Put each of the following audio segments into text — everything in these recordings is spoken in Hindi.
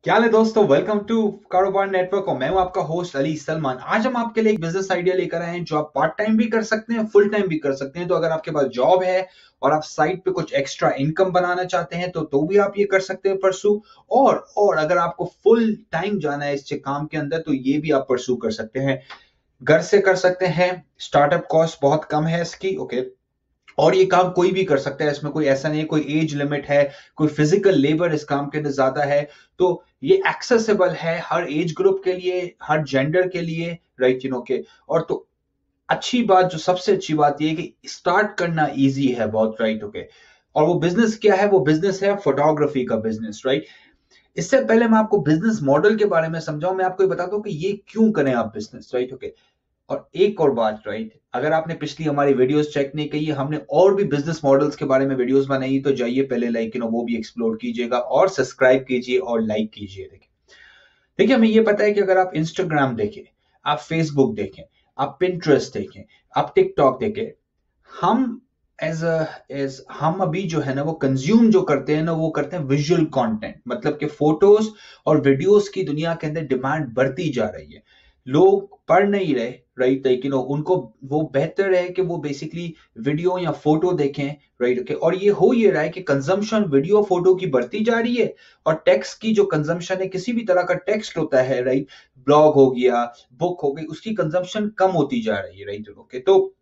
क्या हाल है दोस्तों। वेलकम टू कारोबार नेटवर्क और मैं हूं आपका होस्ट अली सलमान। आज हम आपके लिए एक बिजनेस आइडिया लेकर आए हैं जो आप पार्ट टाइम भी कर सकते हैं, फुल टाइम भी कर सकते हैं। तो अगर आपके पास जॉब है और आप साइड पे कुछ एक्स्ट्रा इनकम बनाना चाहते हैं तो भी आप ये कर सकते हैं परसू। और अगर आपको फुल टाइम जाना है इस काम के अंदर तो ये भी आप परसू कर सकते हैं। घर से कर सकते हैं, स्टार्टअप कॉस्ट बहुत कम है इसकी। ओके, और ये काम कोई भी कर सकता है, इसमें कोई ऐसा नहीं है कोई एज लिमिट है, कोई फिजिकल लेबर इस काम के अंदर ज्यादा है। तो ये एक्सेसिबल है हर एज ग्रुप के लिए, हर जेंडर के लिए, राइट के। और तो अच्छी बात, जो सबसे अच्छी बात ये है कि स्टार्ट करना इजी है बहुत, राइट ओके। और वो बिजनेस क्या है? वो बिजनेस है फोटोग्राफी का बिजनेस, राइट। इससे पहले मैं आपको बिजनेस मॉडल के बारे में समझाऊं, मैं आपको ये बताता हूं कि ये क्यों करें आप बिजनेस, राइट ओके। और एक और बात, राइट, अगर आपने पिछली हमारी वीडियोस चेक नहीं की है, हमने और भी बिजनेस मॉडल्स के बारे में वीडियोस बनाई, तो जाइए पहले वो भी एक्सप्लोर कीजिएगा और सब्सक्राइब कीजिए और लाइक कीजिए। देखिए देखिए, हमें ये पता है कि अगर आप इंस्टाग्राम देखें, आप फेसबुक देखें, आप पिंटरेस्ट देखें, आप टिकटॉक देखें, हम एज हम अभी जो है ना वो कंज्यूम जो करते हैं ना, वो करते हैं विजुअल कंटेंट, मतलब कि फोटोज और वीडियोस की दुनिया के अंदर डिमांड बढ़ती जा रही है। लोग पढ़ नहीं रहे, राइट, लेकिन उनको वो बेहतर है कि वो बेसिकली वीडियो या फोटो देखें, राइट ओके। और ये हो ये रहा है कि कंजम्पशन वीडियो फोटो की बढ़ती जा रही है, और टेक्स्ट की जो कंजम्पशन है, किसी भी तरह का टेक्स्ट होता है, राइट, ब्लॉग हो गया, बुक हो गई, उसकी कंजम्पशन कम होती जा रही है, राइट ओके। तो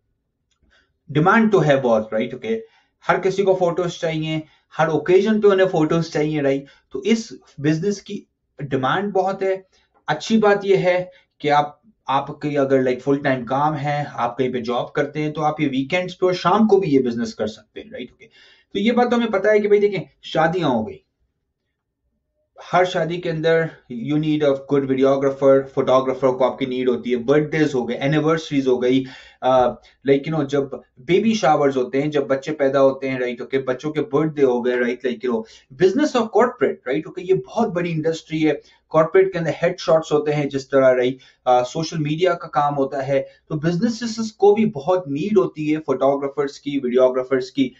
डिमांड तो है बहुत, राइट ओके। हर किसी को फोटोज चाहिए, हर ओकेजन पे उन्हें फोटोज चाहिए, राइट। तो इस बिजनेस की डिमांड बहुत है। अच्छी बात यह है कि आपकी अगर फुल टाइम काम है, आप कहीं पे जॉब करते हैं, तो आप ये वीकेंड्स पे और शाम को भी ये बिजनेस कर सकते हैं, राइट ओके। तो ये बात तो हमें पता है कि भाई देखें, शादियां हो गई, हर शादी के अंदर you need a good videographer, photographer को आपकी नीड होती है। बर्थडेज हो गए, एनिवर्सरीज हो गई, जब बेबी शावर्स होते हैं, जब बच्चे पैदा होते हैं, राइट ओके, बच्चों के बर्थडे हो गए, right, business of corporate, right okay, ये बहुत बड़ी इंडस्ट्री है। कॉर्पोरेट के अंदर हेड शॉट्स होते हैं जिस तरह, राइट, सोशल मीडिया का काम होता है। तो बिजनेसेस को भी बहुत नीड होती है फोटोग्राफर्स की, वीडियोग्राफर्स की।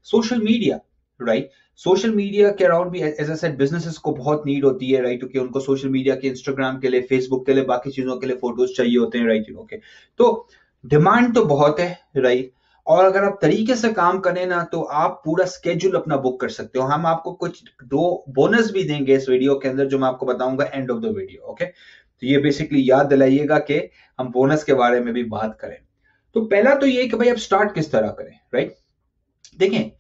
Social media, right, social media के अराउंड भी एज आई सेड बिजनेसेस को बहुत नीड होती है, राइट ओके। उनको सोशल मीडिया के, इंस्टाग्राम के लिए, फेसबुक के लिए, बाकी चीजों के लिए फोटोज चाहिए होते हैं, राइट ओके। तो डिमांड तो बहुत है, राइट। और अगर आप तरीके से काम करें ना, तो आप पूरा स्केड्यूल अपना बुक कर सकते हो। हम आपको कुछ दो बोनस भी देंगे इस वीडियो के अंदर, जो मैं आपको बताऊंगा end of the video, okay. तो ये बेसिकली याद दिलाइएगा कि हम बोनस के बारे में भी बात करें। तो पहला तो ये कि भाई आप स्टार्ट किस तरह करें, राइट। देखें,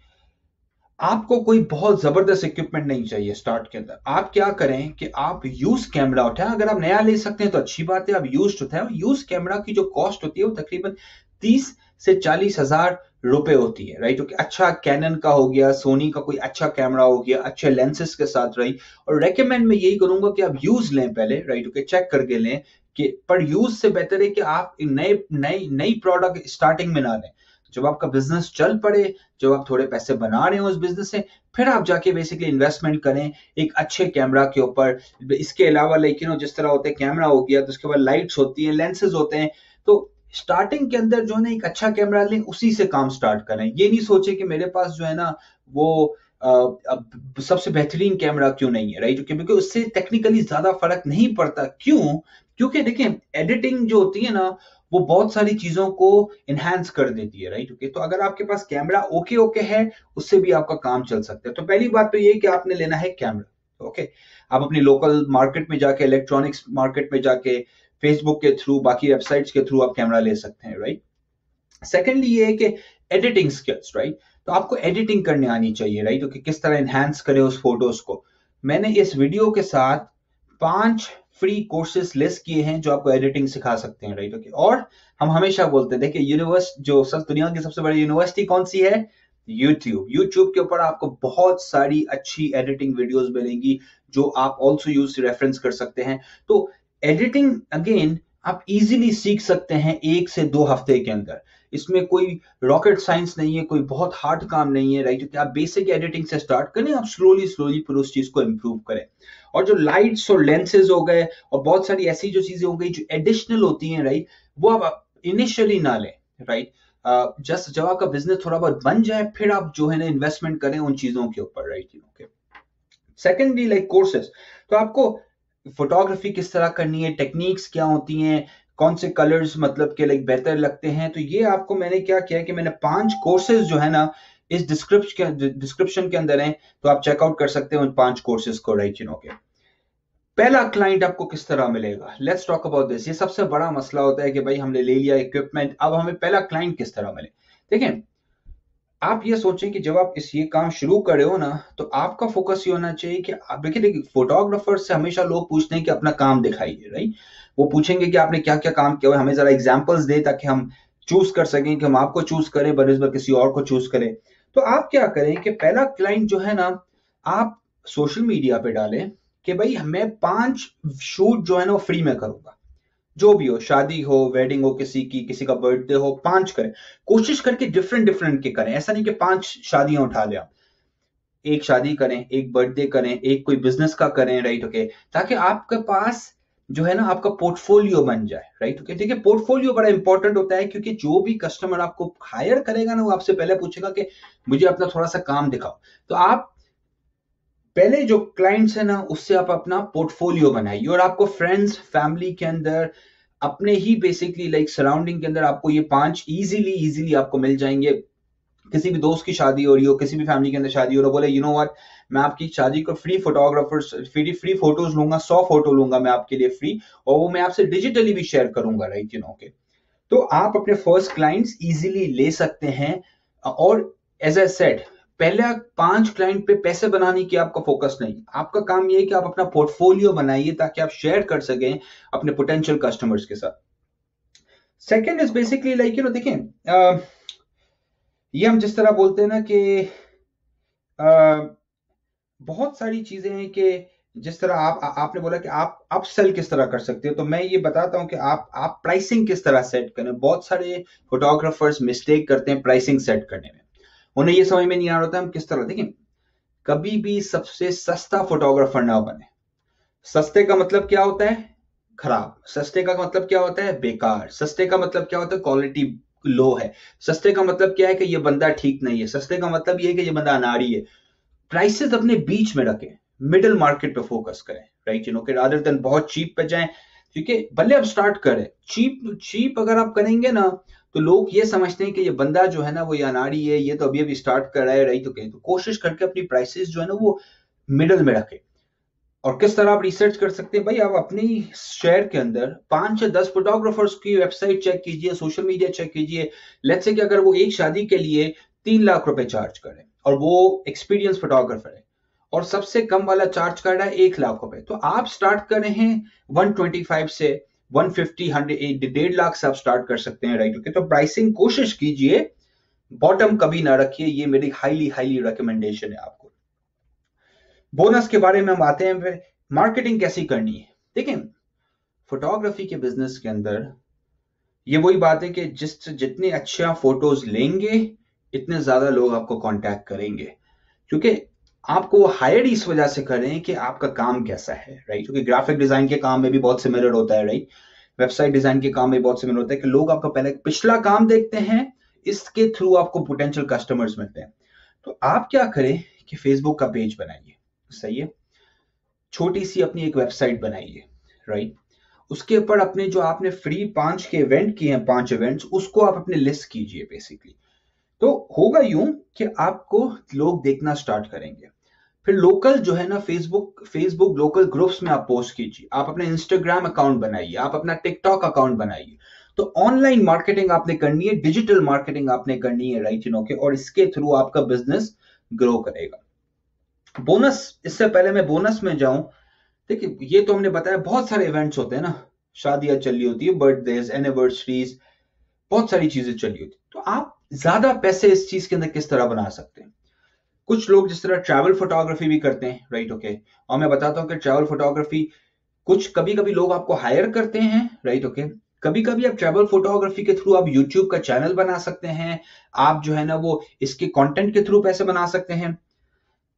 आपको कोई बहुत जबरदस्त इक्विपमेंट नहीं चाहिए स्टार्ट के अंदर। आप क्या करें कि आप यूज कैमरा उठाएं। अगर आप नया ले सकते हैं तो अच्छी बात है, आप यूज उठाएं। यूज कैमरा की जो कॉस्ट होती है वो तकरीबन 30 से 40 हजार रुपए होती है, राइट ओके। अच्छा कैनन का हो गया, सोनी का कोई अच्छा कैमरा हो गया, अच्छे लेंसेज के साथ, राइट। और रेकमेंड मैं यही करूंगा कि आप यूज लें पहले, राइट ओके, चेक करके लें। कि पर यूज से बेहतर है कि आप नए नई नई प्रोडक्ट स्टार्टिंग में ना लें। जब आपका बिजनेस चल पड़े, जब आप थोड़े पैसे बना रहे हो उस बिजनेस से, फिर आप जाके बेसिकली इन्वेस्टमेंट करें एक अच्छे कैमरा के ऊपर। इसके अलावा जिस तरह होते हैं, कैमरा हो गया तो उसके बाद लाइट्स होती हैं, लेंसेज होते हैं। तो स्टार्टिंग के अंदर जो है ना, एक अच्छा कैमरा लें, उसी से काम स्टार्ट करें। ये नहीं सोचे कि मेरे पास जो है ना वो अब सबसे बेहतरीन कैमरा क्यों नहीं है, राइट, क्योंकि उससे टेक्निकली ज्यादा फर्क नहीं पड़ता। क्यों? क्योंकि देखें, एडिटिंग जो होती है ना, वो बहुत सारी चीजों को इनहेंस कर देती है, राइट ओके। तो अगर आपके पास कैमरा ओके ओके है, उससे भी आपका काम चल सकता है। तो पहली बात तो ये कि आपने लेना है कैमरा, ओके। आप अपनी लोकल मार्केट में जाके, इलेक्ट्रॉनिक्स मार्केट में जाके, फेसबुक के थ्रू, बाकी वेबसाइट्स के थ्रू आप कैमरा ले सकते हैं, राइट। सेकेंडली ये है कि एडिटिंग स्किल्स, राइट। तो आपको एडिटिंग करने आनी चाहिए, राइट ओके, किस तरह एनहांस करें उस फोटोज को। मैंने इस वीडियो के साथ 5 फ्री कोर्सेज लिस्ट किए हैं जो आपको एडिटिंग सिखा सकते हैं, राइट ओके। और हम हमेशा बोलते हैं, देखिए, यूनिवर्स जो सब दुनिया की सबसे बड़ी यूनिवर्सिटी कौन सी है? यूट्यूब के ऊपर आपको बहुत सारी अच्छी एडिटिंग वीडियोस मिलेंगी जो आप ऑल्सो यूज रेफरेंस कर सकते हैं। तो एडिटिंग अगेन आप इजीली सीख सकते हैं 1 से 2 हफ्ते के अंदर। इसमें कोई रॉकेट साइंस नहीं है, कोई बहुत हार्ड काम नहीं है, राइट ओके। आप बेसिक एडिटिंग से स्टार्ट करें, आप स्लोली स्लोली फिर उस चीज को इंप्रूव करें। और जो लाइट्स और लेंसेज हो गए और बहुत सारी ऐसी जो चीजें हो गई जो एडिशनल होती हैं, राइट, वो आप इनिशियली ना लें, राइट। जस्ट जब आपका बिजनेस थोड़ा बहुत बन जाए, फिर आप जो है ना इन्वेस्टमेंट करें उन चीजों के ऊपर, right okay. Secondly like courses, तो आपको फोटोग्राफी किस तरह करनी है, टेक्निक्स क्या होती हैं, कौन से कलर्स मतलब के लाइक बेहतर लगते हैं, तो ये आपको मैंने क्या किया कि मैंने 5 कोर्सेज जो है ना इस डिस्क्रिप्शन के अंदर है, तो आप चेकआउट कर सकते हो उन 5 कोर्सेज को, राइट यू नो के। पहला क्लाइंट आपको किस तरह मिलेगा, लेट्स टॉक अबाउट दिस। ये सबसे बड़ा मसला होता है कि भाई हमने ले लिया इक्विपमेंट, अब हमें पहला क्लाइंट किस तरह मिले। देखें, आप ये सोचें कि जब आप ये काम शुरू कर रहे हो ना, तो आपका फोकस ये होना चाहिए कि आप देखिए, फोटोग्राफर से हमेशा लोग पूछते हैं कि अपना काम दिखाइए, राइट। वो पूछेंगे कि आपने क्या क्या काम किया, हमें जरा एग्जांपल्स दे ताकि हम चूज कर सकें, कि हम आपको चूज करें बनस्बत किसी और को चूज करें। तो आप क्या करें कि पहला क्लाइंट जो है ना, आप सोशल मीडिया पे डालें कि भाई मैं 5 शूट जो है ना वो फ्री में करूंगा, जो भी हो, शादी हो, वेडिंग हो, किसी का बर्थडे हो, 5 करें। कोशिश करके डिफरेंट डिफरेंट के करें, ऐसा नहीं कि 5 शादियां उठा ले आप। एक शादी करें, एक बर्थडे करें, एक कोई बिजनेस का करें, राइट ओके, ताकि आपके पास जो है ना आपका पोर्टफोलियो बन जाए, राइट ओके। ठीक है, पोर्टफोलियो बड़ा इंपॉर्टेंट होता है, क्योंकि जो भी कस्टमर आपको हायर करेगा ना, वो आपसे पहले पूछेगा कि मुझे अपना थोड़ा सा काम दिखाओ। तो आप पहले जो क्लाइंट्स है ना उससे आप अपना पोर्टफोलियो बनाइए, और आपको फ्रेंड्स फैमिली के अंदर, अपने ही बेसिकली लाइक सराउंडिंग के अंदर आपको ये 5 इजीली आपको मिल जाएंगे। किसी भी दोस्त की शादी हो रही हो, किसी भी फैमिली के अंदर शादी हो रही हो, बोले यू नो व्हाट, मैं आपकी शादी को फ्री फोटोग्राफर्स फ्री फोटोज लूंगा, 100 फोटो लूंगा मैं आपके लिए फ्री, और वो मैं आपसे डिजिटली भी शेयर करूंगा, राइट यू नो के। तो आप अपने फर्स्ट क्लाइंट्स इजीली ले सकते हैं। और एज ए सेड, पहले 5 क्लाइंट पे पैसे बनाने की आपका फोकस नहीं, आपका काम ये है कि आप अपना पोर्टफोलियो बनाइए ताकि आप शेयर कर सकें अपने पोटेंशियल कस्टमर्स के साथ। Second is basically like you know, देखें ये हम जिस तरह बोलते हैं ना कि बहुत सारी चीजें हैं कि जिस तरह आपने बोला कि आप अपसेल किस तरह कर सकते हो, तो मैं ये बताता हूं कि आप प्राइसिंग किस तरह सेट करें। बहुत सारे फोटोग्राफर्स मिस्टेक करते हैं प्राइसिंग सेट करने में, उन्हें ये समझ में नहीं आ रहा होता हम किस तरह। देखिए, कभी भी सबसे सस्ता फोटोग्राफर ना बने। सस्ते का मतलब क्या होता है, खराब। सस्ते का मतलब क्या होता है, बेकार। सस्ते का मतलब क्या होता है, क्वालिटी लो है। सस्ते का मतलब क्या है कि ये बंदा ठीक नहीं है। सस्ते का मतलब ये है कि ये बंदा अनाड़ी है। प्राइसेस अपने बीच में रखें, मिडिल मार्केट पे फोकस करें, राइट यू नो, कि रादर देन बहुत चीप पे जाएं। क्योंकि भले आप स्टार्ट करें चीप चीप, अगर आप करेंगे ना तो लोग ये समझते हैं कि ये बंदा जो है ना वो ये अनाड़ी है, ये तो अभी अभी स्टार्ट कर रहा है, राइट ओके। तो कोशिश करके अपनी प्राइसेस जो है ना वो मिडिल में रखें। और किस तरह आप रिसर्च कर सकते हैं, भाई आप अपनी शहर के अंदर 5 या 10 फोटोग्राफर्स की वेबसाइट चेक कीजिए, सोशल मीडिया चेक कीजिए। लेट्स से कि अगर वो एक शादी के लिए 3 लाख रुपए चार्ज करें और वो एक्सपीरियंस फोटोग्राफर है और सबसे कम वाला चार्ज कर रहा है 1 लाख रुपए, तो आप स्टार्ट कर रहे हैं 125 से 150 100 1.5 लाख से आप स्टार्ट कर सकते हैं, राइट ओके। तो प्राइसिंग कोशिश कीजिए, बॉटम कभी ना रखिए, ये मेरी हाईली हाईली रिकमेंडेशन है आपको। बोनस के बारे में हम आते हैं, फिर मार्केटिंग कैसी करनी है। देखिए, फोटोग्राफी के बिजनेस के अंदर ये वही बात है कि जितने अच्छे आप फोटोज लेंगे इतने ज्यादा लोग आपको कांटेक्ट करेंगे, क्योंकि आपको हायर इस वजह से करें कि आपका काम कैसा है, राइट। क्योंकि ग्राफिक डिजाइन के काम में भी बहुत सिमिलर होता है, राइट। वेबसाइट डिजाइन के काम में बहुत सिमिलर होता है कि लोग आपका पहले पिछला काम देखते हैं, इसके थ्रू आपको पोटेंशियल कस्टमर्स मिलते हैं। तो आप क्या करें कि फेसबुक का पेज बनाइए, सही है, छोटी सी अपनी एक वेबसाइट बनाइए, राइट। उसके ऊपर अपने जो आपने फ्री 5 के इवेंट किए हैं, 5 इवेंट्स, उसको आप अपने लिस्ट कीजिए बेसिकली। तो होगा यूं कि आपको लोग देखना स्टार्ट करेंगे। फिर लोकल जो है ना, फेसबुक लोकल ग्रुप्स में आप पोस्ट कीजिए, आप अपने इंस्टाग्राम अकाउंट बनाइए, आप अपना टिकटॉक अकाउंट बनाइए। तो ऑनलाइन मार्केटिंग आपने करनी है, डिजिटल मार्केटिंग आपने करनी है, राइट यू नो के, और इसके थ्रू आपका बिजनेस ग्रो करेगा। बोनस, इससे पहले मैं बोनस में जाऊं, देखिए ये तो हमने बताया बहुत सारे इवेंट्स होते हैं ना, शादियां चल रही होती है, बर्थडेज, एनिवर्सरीज, बहुत सारी चीजें चल रही होती है। तो आप ज्यादा पैसे इस चीज के अंदर किस तरह बना सकते हैं। कुछ लोग जिस तरह ट्रैवल फोटोग्राफी भी करते हैं, राइट ओके। और मैं बताता हूं कि ट्रैवल फोटोग्राफी कुछ कभी कभी लोग आपको हायर करते हैं, राइट ओके। कभी कभी आप ट्रैवल फोटोग्राफी के थ्रू आप यूट्यूब का चैनल बना सकते हैं, आप जो है ना वो इसके कंटेंट के थ्रू पैसे बना सकते हैं।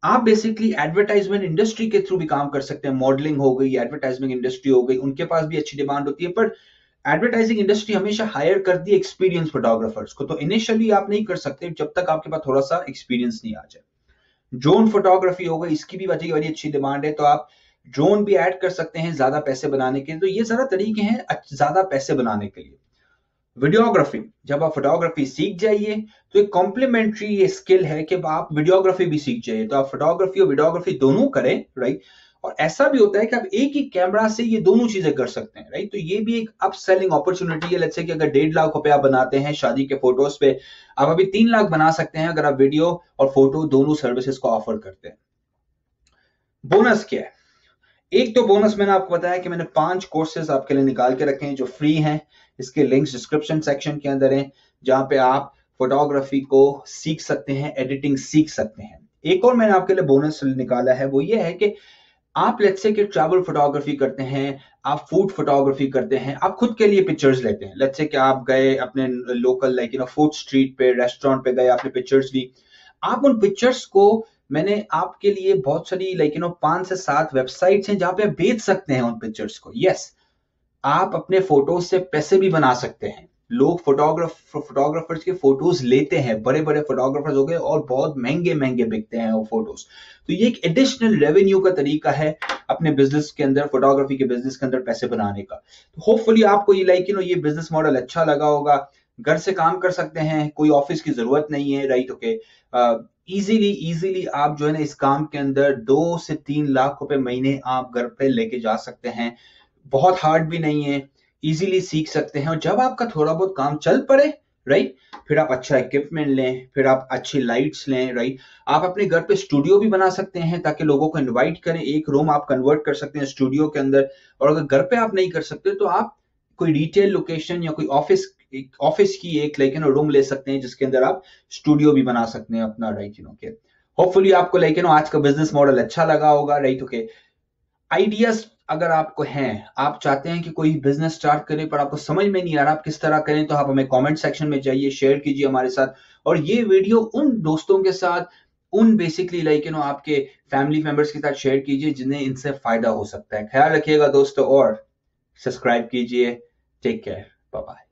आप बेसिकली एडवर्टाइजमेंट इंडस्ट्री के थ्रू भी काम कर सकते हैं, मॉडलिंग हो गई, एडवर्टाइजमेंट इंडस्ट्री हो गई, उनके पास भी अच्छी डिमांड होती है। पर एडवर्टाइजिंग इंडस्ट्री हमेशा हायर करती है एक्सपीरियंस फोटोग्राफर्स को, तो इनिशियली आप नहीं कर सकते जब तक आपके पास थोड़ा सा एक्सपीरियंस नहीं आ जाए। ड्रोन फोटोग्राफी हो गई, इसकी भी बड़ी अच्छी डिमांड है, तो आप ड्रोन भी ऐड कर सकते हैं ज्यादा पैसे बनाने के लिए। तो ये सारा तरीके हैं ज्यादा पैसे बनाने के लिए। वीडियोग्राफी, जब आप फोटोग्राफी सीख जाइए तो एक कॉम्प्लीमेंट्री ये स्किल है कि आप वीडियोग्राफी भी सीख जाइए, तो आप फोटोग्राफी और वीडियोग्राफी दोनों करें, राइट। और ऐसा भी होता है कि आप एक ही कैमरा से ये दोनों चीजें कर सकते हैं, राइट। तो ये भी एक अप सेलिंग अपॉर्चुनिटी है। लेट्स से कि अगर 1.5 लाख रुपए आप बनाते हैं शादी के फोटोज पे, आप अभी 3 लाख बना सकते हैं अगर आप वीडियो और फोटो दोनों सर्विसेज को ऑफर करते हैं। बोनस क्या है? एक तो बोनस मैंने आपको बताया कि मैंने 5 कोर्सेज आपके लिए निकाल के रखे हैं जो फ्री हैं। इसके लिंक्स डिस्क्रिप्शन सेक्शन के अंदर हैं, जहां पे आप फोटोग्राफी को सीख सकते हैं, एडिटिंग सीख सकते हैं। एक और मैंने आपके लिए बोनस निकाला है, वो ये है कि आप लेट्स से कि ट्रैवल फोटोग्राफी करते हैं, आप फूड फोटोग्राफी करते हैं, आप खुद के लिए पिक्चर्स लेते हैं। लेट्स से कि आप गए अपने लोकल लाइक फूड स्ट्रीट पे, रेस्टोरेंट पे गए, आपने पिक्चर्स ली। आप उन पिक्चर्स को, मैंने आपके लिए बहुत सारी 5 से 7 वेबसाइट्स हैं जहां पे आप बेच सकते हैं उन पिक्चर्स को। यस, आप अपने फोटोज से पैसे भी बना सकते हैं। लोग फोटोग्राफर्स के फोटोज लेते हैं, बड़े बड़े फोटोग्राफर्स हो गए, और बहुत महंगे महंगे बिकते हैं वो फोटोज। तो ये एक एडिशनल रेवेन्यू का तरीका है अपने बिजनेस के अंदर, फोटोग्राफी के बिजनेस के अंदर पैसे बनाने का। तो होपफुली आपको ये ये बिजनेस मॉडल अच्छा लगा होगा। घर से काम कर सकते हैं, कोई ऑफिस की जरूरत नहीं है, राइट। ओके, इजीली आप जो है ना इस काम के अंदर 2 से 3 लाख रुपए महीने आप घर पे लेके जा सकते हैं। बहुत हार्ड भी नहीं है, इजीली सीख सकते हैं। और जब आपका थोड़ा बहुत काम चल पड़े, राइट, फिर आप अच्छा इक्विपमेंट लें, फिर आप अच्छी लाइट्स लें, राइट। आप अपने घर पे स्टूडियो भी बना सकते हैं ताकि लोगों को इनवाइट करें, एक रूम आप कन्वर्ट कर सकते हैं स्टूडियो के अंदर। और अगर घर पे आप नहीं कर सकते तो आप कोई रिटेल लोकेशन या कोई ऑफिस की एक रूम ले सकते हैं जिसके अंदर आप स्टूडियो भी बना सकते हैं अपना, राइट। ओके, होपफुली आपको आज का बिजनेस मॉडल अच्छा लगा होगा, राइट। ओके, आइडियाज अगर आपको हैं, आप चाहते हैं कि कोई बिजनेस स्टार्ट करें पर आपको समझ में नहीं आ रहा आप किस तरह करें, तो आप हमें कमेंट सेक्शन में जाइए, शेयर कीजिए हमारे साथ। और ये वीडियो उन दोस्तों के साथ, उन बेसिकली आपके फैमिली मेंबर्स के साथ शेयर कीजिए जिन्हें इनसे फायदा हो सकता है। ख्याल रखिएगा दोस्तों, और सब्सक्राइब कीजिए। Take care, bye bye.